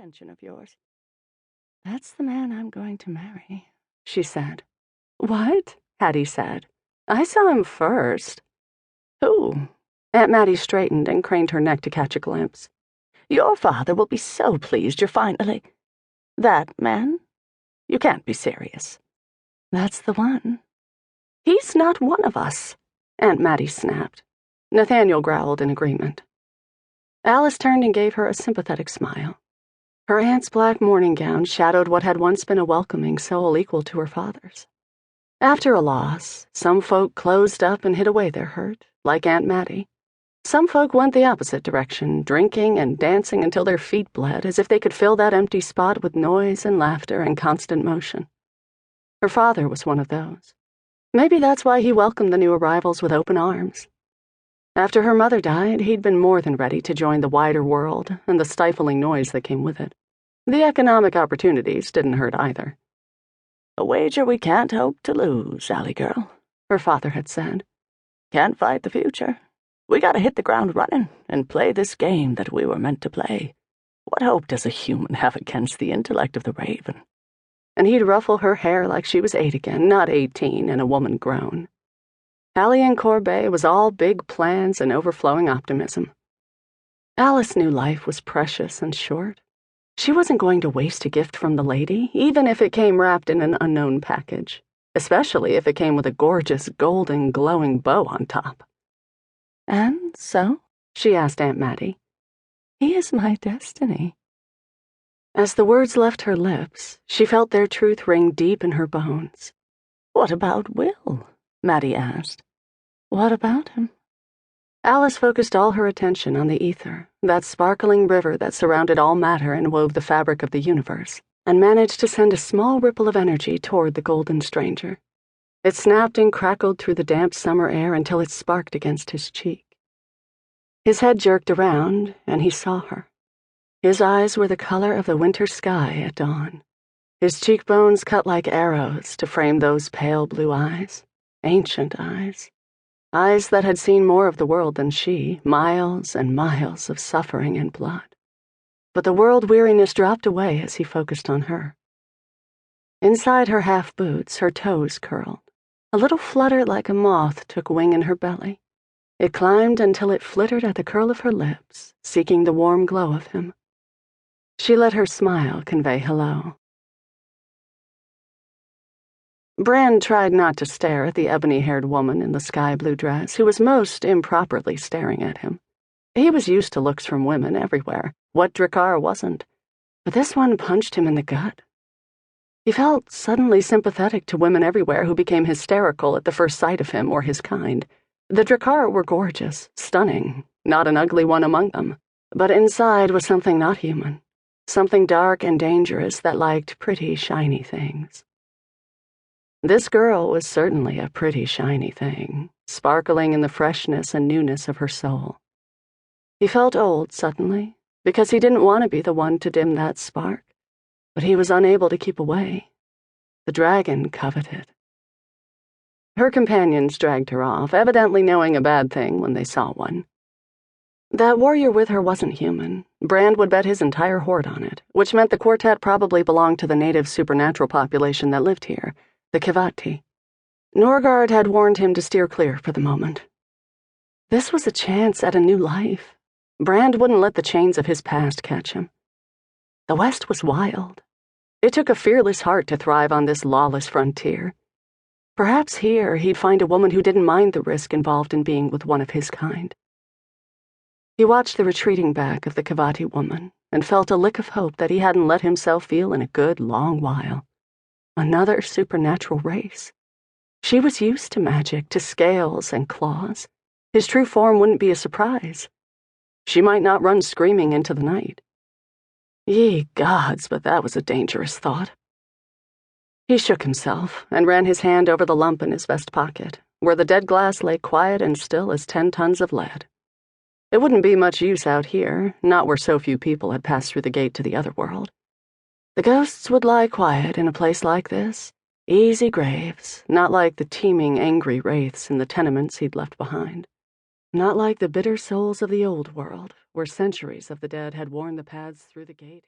intention of yours. That's the man I'm going to marry, she said. What? Hattie said. I saw him first. Who? Aunt Mattie straightened and craned her neck to catch a glimpse. Your father will be so pleased you're finally... That man? You can't be serious. That's the one. He's not one of us, Aunt Mattie snapped. Nathaniel growled in agreement. Alice turned and gave her a sympathetic smile. Her aunt's black morning gown shadowed what had once been a welcoming soul equal to her father's. After a loss, some folk closed up and hid away their hurt, like Aunt Mattie. Some folk went the opposite direction, drinking and dancing until their feet bled, as if they could fill that empty spot with noise and laughter and constant motion. Her father was one of those. Maybe that's why he welcomed the new arrivals with open arms. After her mother died, he'd been more than ready to join the wider world and the stifling noise that came with it. The economic opportunities didn't hurt either. A wager we can't hope to lose, Sally girl, her father had said. Can't fight the future. We gotta hit the ground running and play this game that we were meant to play. What hope does a human have against the intellect of the raven? And he'd ruffle her hair like she was 8 again, not 18, and a woman grown. Alice Corbette was all big plans and overflowing optimism. Alice knew life was precious and short. She wasn't going to waste a gift from the lady, even if it came wrapped in an unknown package, especially if it came with a gorgeous, golden, glowing bow on top. And so, she asked Aunt Mattie, he is my destiny. As the words left her lips, she felt their truth ring deep in her bones. What about Will? Mattie asked. What about him? Alice focused all her attention on the ether, that sparkling river that surrounded all matter and wove the fabric of the universe, and managed to send a small ripple of energy toward the golden stranger. It snapped and crackled through the damp summer air until it sparked against his cheek. His head jerked around, and he saw her. His eyes were the color of the winter sky at dawn. His cheekbones cut like arrows to frame those pale blue eyes, ancient eyes. Eyes that had seen more of the world than she, miles and miles of suffering and blood. But the world weariness dropped away as he focused on her. Inside her half boots, her toes curled. A little flutter like a moth took wing in her belly. It climbed until it flittered at the curl of her lips, seeking the warm glow of him. She let her smile convey hello. Brand tried not to stare at the ebony-haired woman in the sky-blue dress, who was most improperly staring at him. He was used to looks from women everywhere. What Drakkar wasn't? But this one punched him in the gut. He felt suddenly sympathetic to women everywhere who became hysterical at the first sight of him or his kind. The Drakkar were gorgeous, stunning, not an ugly one among them. But inside was something not human, something dark and dangerous that liked pretty, shiny things. This girl was certainly a pretty, shiny thing, sparkling in the freshness and newness of her soul. He felt old suddenly, because he didn't want to be the one to dim that spark, but he was unable to keep away. The dragon coveted. Her companions dragged her off, evidently knowing a bad thing when they saw one. That warrior with her wasn't human. Brand would bet his entire horde on it, which meant the quartet probably belonged to the native supernatural population that lived here, the Kivati. Norgard had warned him to steer clear for the moment. This was a chance at a new life. Brand wouldn't let the chains of his past catch him. The West was wild. It took a fearless heart to thrive on this lawless frontier. Perhaps here he'd find a woman who didn't mind the risk involved in being with one of his kind. He watched the retreating back of the Kivati woman and felt a lick of hope that he hadn't let himself feel in a good long while. Another supernatural race. She was used to magic, to scales and claws. His true form wouldn't be a surprise. She might not run screaming into the night. Ye gods, but that was a dangerous thought. He shook himself and ran his hand over the lump in his vest pocket, where the dead glass lay quiet and still as 10 tons of lead. It wouldn't be much use out here, not where so few people had passed through the gate to the other world. The ghosts would lie quiet in a place like this, easy graves, not like the teeming, angry wraiths in the tenements he'd left behind. Not like the bitter souls of the old world, where centuries of the dead had worn the paths through the gate.